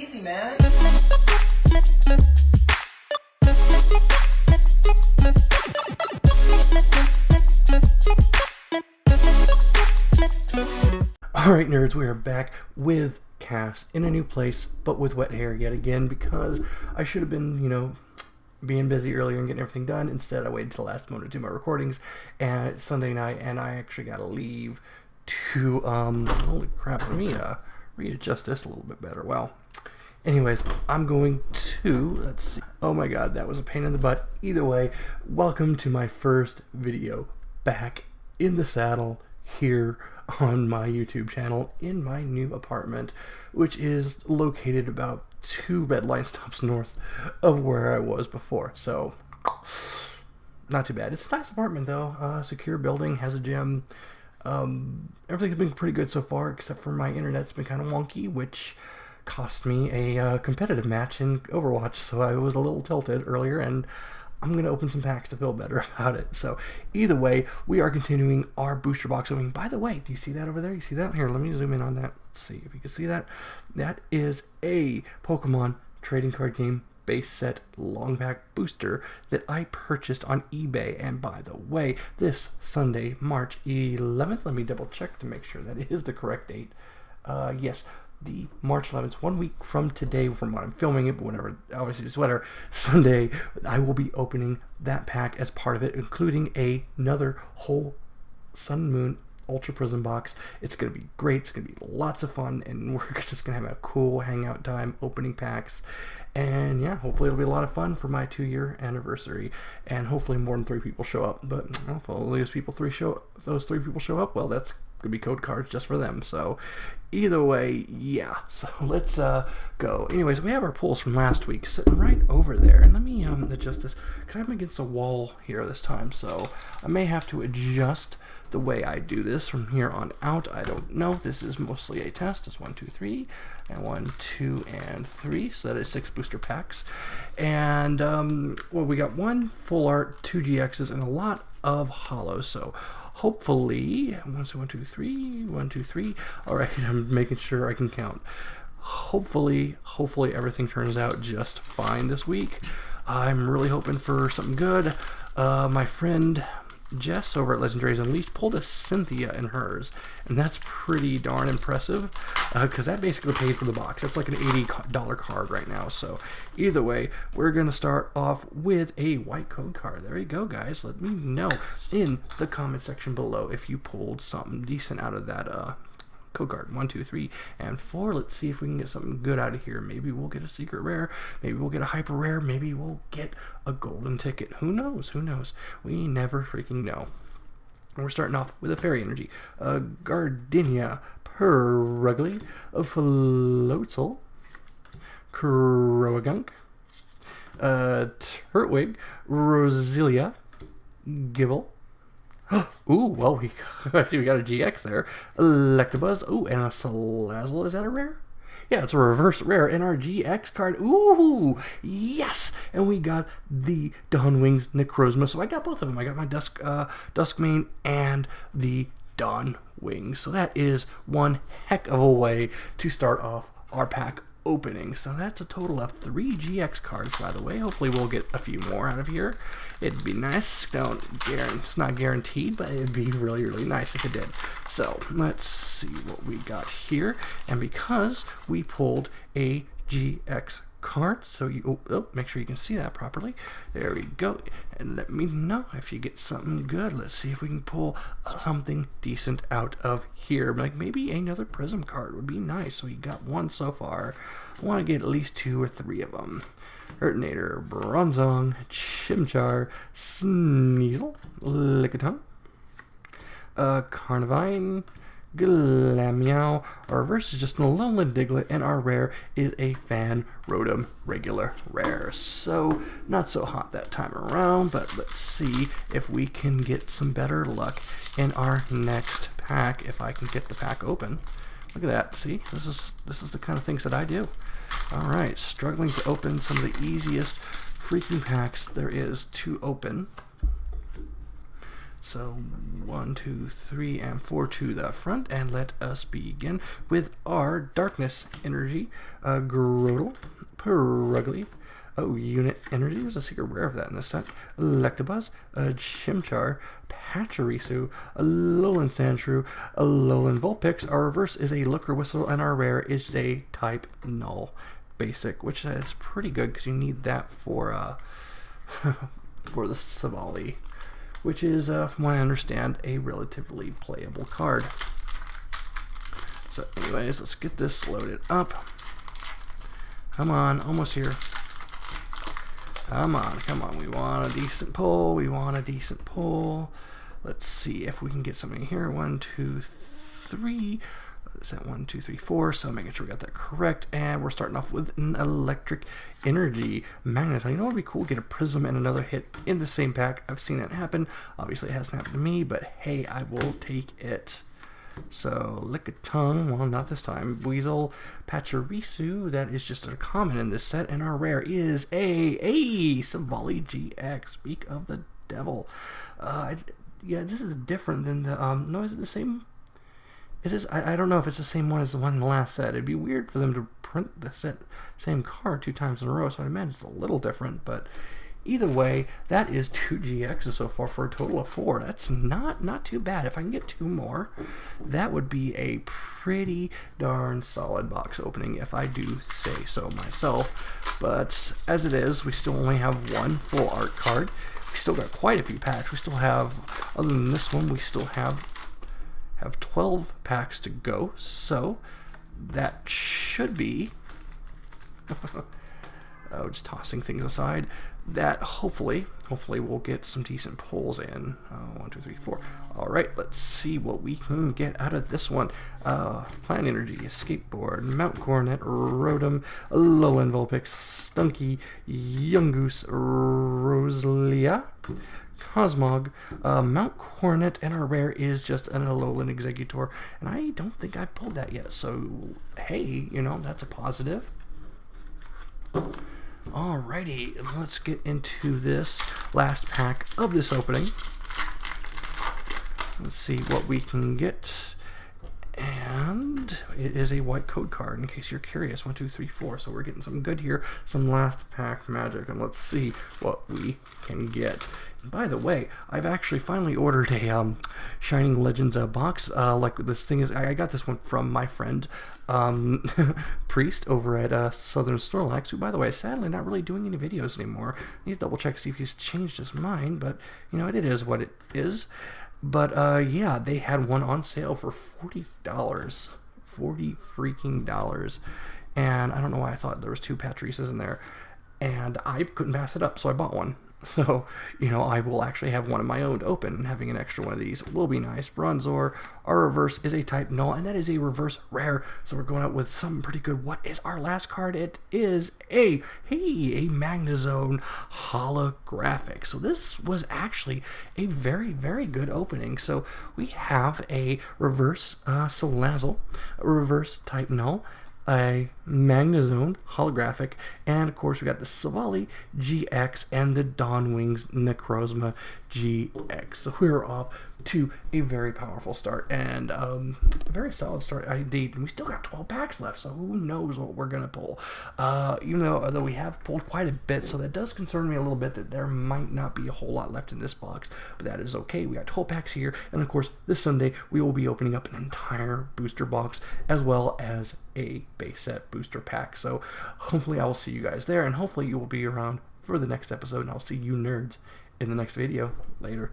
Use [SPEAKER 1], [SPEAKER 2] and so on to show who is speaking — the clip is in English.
[SPEAKER 1] easy, man.
[SPEAKER 2] Alright nerds, we are back with Cass in a new place, but with wet hair yet again, because I should have been, being busy earlier and getting everything done. Instead, I waited till the last moment to do my recordings, and it's Sunday night, and I actually gotta leave to, holy crap, let me readjust this a little bit better. Well, anyways, I'm going to, let's see, oh my god, that was a pain in the butt. Either way, welcome to my first video back in the saddle here on my YouTube channel in my new apartment, which is located about 2 red line stops north of where I was before. So not too bad. It's a nice apartment though. Secure building, has a gym. Everything's been pretty good so far, except for my internet's been kind of wonky, which cost me a competitive match in Overwatch. So I was a little tilted earlier, and I'm going to open some packs to feel better about it. So either way, we are continuing our booster box opening. By the way, do you see that over there? You see that? Here, let me zoom in on that. Let's see if you can see that. That is a Pokemon trading card game base set long pack booster that I purchased on eBay. And by the way, this Sunday, March 11th, let me double check to make sure that it is the correct date. Yes, the March 11th, 1 week from today, from when I'm filming it, but whenever, obviously it's whatever, Sunday, I will be opening that pack as part of it, including another whole Sun and Moon Ultra Prism box. It's going to be great. It's going to be lots of fun, and we're just going to have a cool hangout time opening packs. And yeah, hopefully it'll be a lot of fun for my 2-year anniversary, and hopefully more than 3 people show up. But if only those 3 people show up, well, that's gonna be code cards just for them. So either way, yeah, so let's go. Anyways, we have our pulls from last week sitting right over there, and let me adjust this because I'm against a wall here this time, so I may have to adjust the way I do this from here on out. I don't know. This is mostly a test. It's 1, 2, 3, and 1, 2, and 3. So that is 6 booster packs. And well, we got 1 full art, 2 GXs, and a lot of holos. So hopefully, 1, 2, 3, 1, 2, 3. All right, I'm making sure I can count. Hopefully everything turns out just fine this week. I'm really hoping for something good. My friend Jess over at Legendaries Unleashed pulled a Cynthia in hers, and that's pretty darn impressive, because that basically paid for the box. That's like an $80 card right now. So either way, we're going to start off with a white code card. There you go, guys. Let me know in the comment section below if you pulled something decent out of that code card. 1, 2, 3, and 4. Let's see if we can get something good out of here. Maybe we'll get a secret rare. Maybe we'll get a hyper rare. Maybe we'll get a golden ticket. Who knows? Who knows? We never freaking know. And we're starting off with a fairy energy. Gardenia, Perugly, Floatzel, Crowagunk, Turtwig, Roselia, Gibble. Ooh, well, I see we got a GX there. Electabuzz. Ooh, and a Salazzle. Is that a rare? Yeah, it's a reverse rare in our GX card. Ooh, yes! And we got the Dawn Wings Necrozma. So I got both of them. I got my Duskmane and the Dawn Wings. So that is one heck of a way to start off our pack opening. So that's a total of 3 GX cards, by the way. Hopefully we'll get a few more out of here. It'd be nice. It's not guaranteed, but it'd be really, really nice if it did. So let's see what we got here. And because we pulled a GX card, so you make sure you can see that properly. There we go. And let me know if you get something good. Let's see if we can pull something decent out of here. Like maybe another Prism card would be nice. So we got 1 so far. I want to get at least 2 or 3 of them. Urtinator, Bronzong, Chimchar, Sneasel, Lickitung, Carnivine, Glameow. Our reverse is just an Alolan Diglett, and our rare is a Fan Rotom regular rare. So not so hot that time around, but let's see if we can get some better luck in our next pack. If I can get the pack open. Look at that. See, this is the kind of things that I do. All right, struggling to open some of the easiest freaking packs there is to open. So 1, 2, 3, and 4 to the front, and let us begin with our Darkness Energy, Grodel, Purugly, Unit Energy, there's a secret rare of that in this set, Electabuzz, Chimchar, Pachirisu, Alolan Sandshrew, Alolan Vulpix. Our reverse is a Looker Whistle, and our rare is a type Null basic, which is pretty good because you need that for for the Savali, which is, from what I understand, a relatively playable card. So anyways, let's get this loaded up. Come on, almost here. Come on, we want a decent pull, Let's see if we can get something here. 1, 2, 3. Is that 1, 2, 3, 4? So making sure we got that correct. And we're starting off with an Electric Energy Magneton. You know what would be cool? Get a Prism and another hit in the same pack. I've seen that happen. Obviously it hasn't happened to me, but hey, I will take it. So, Lickitung, well, not this time. Weasel, Pachirisu, that is just a common in this set, and our rare is a Savali GX. Speak of the devil. Yeah, this is different than the, no, is it the same? Is this, I don't know if it's the same one as the one in the last set. It'd be weird for them to print the same card 2 times in a row, so I imagine it's a little different, but either way, that is 2 GXs so far for a total of 4. That's not too bad. If I can get 2 more, that would be a pretty darn solid box opening, if I do say so myself. But as it is, we still only have 1 full art card. We still got quite a few packs. We still have, other than this one, we still have 12 packs to go. So that should be just tossing things aside, that hopefully we'll get some decent pulls in. 1, 2, 3, 4. All right, let's see what we can get out of this one. Plant Energy, Skateboard, Mount Coronet, Rotom, Alolan Vulpix, Stunky, Yungoos, Rosalia, Cosmog, Mount Coronet, and our rare is just an Alolan Executor, and I don't think I've pulled that yet, so hey, you know, that's a positive. Alrighty, let's get into this last pack of this opening. Let's see what we can get. And it is a white code card, in case you're curious. 1, 2, 3, 4. So we're getting some good here. Some last pack magic. And let's see what we can get. And by the way, I've actually finally ordered a Shining Legends box. Like this thing is, I got this one from my friend Priest over at Southern Snorlax, who, by the way, is sadly not really doing any videos anymore. I need to double check to see if he's changed his mind, but you know, it is what it is. But yeah, they had one on sale for $40. $40 freaking dollars. And I don't know why I thought there was 2 Patrices in there. And I couldn't pass it up, so I bought one. So, you know, I will actually have one of my own to open. Having an extra one of these will be nice. Bronzor, our reverse is a type Null, and that is a reverse rare. So we're going out with something pretty good. What is our last card? It is a Magnezone holographic. So this was actually a very, very good opening. So we have a reverse Salazzle, a reverse type Null, a Magnezone holographic, and of course we got the Savali GX and the Dawnwings Necrozma GX. So we're off to a very powerful start, and a very solid start indeed. And we still got 12 packs left, so who knows what we're gonna pull. Even though we have pulled quite a bit, so that does concern me a little bit that there might not be a whole lot left in this box, but that is okay. We got 12 packs here, and of course this Sunday we will be opening up an entire booster box as well as a base set booster pack. So hopefully I will see you guys there, and hopefully you will be around for the next episode, and I'll see you nerds in the next video. Later.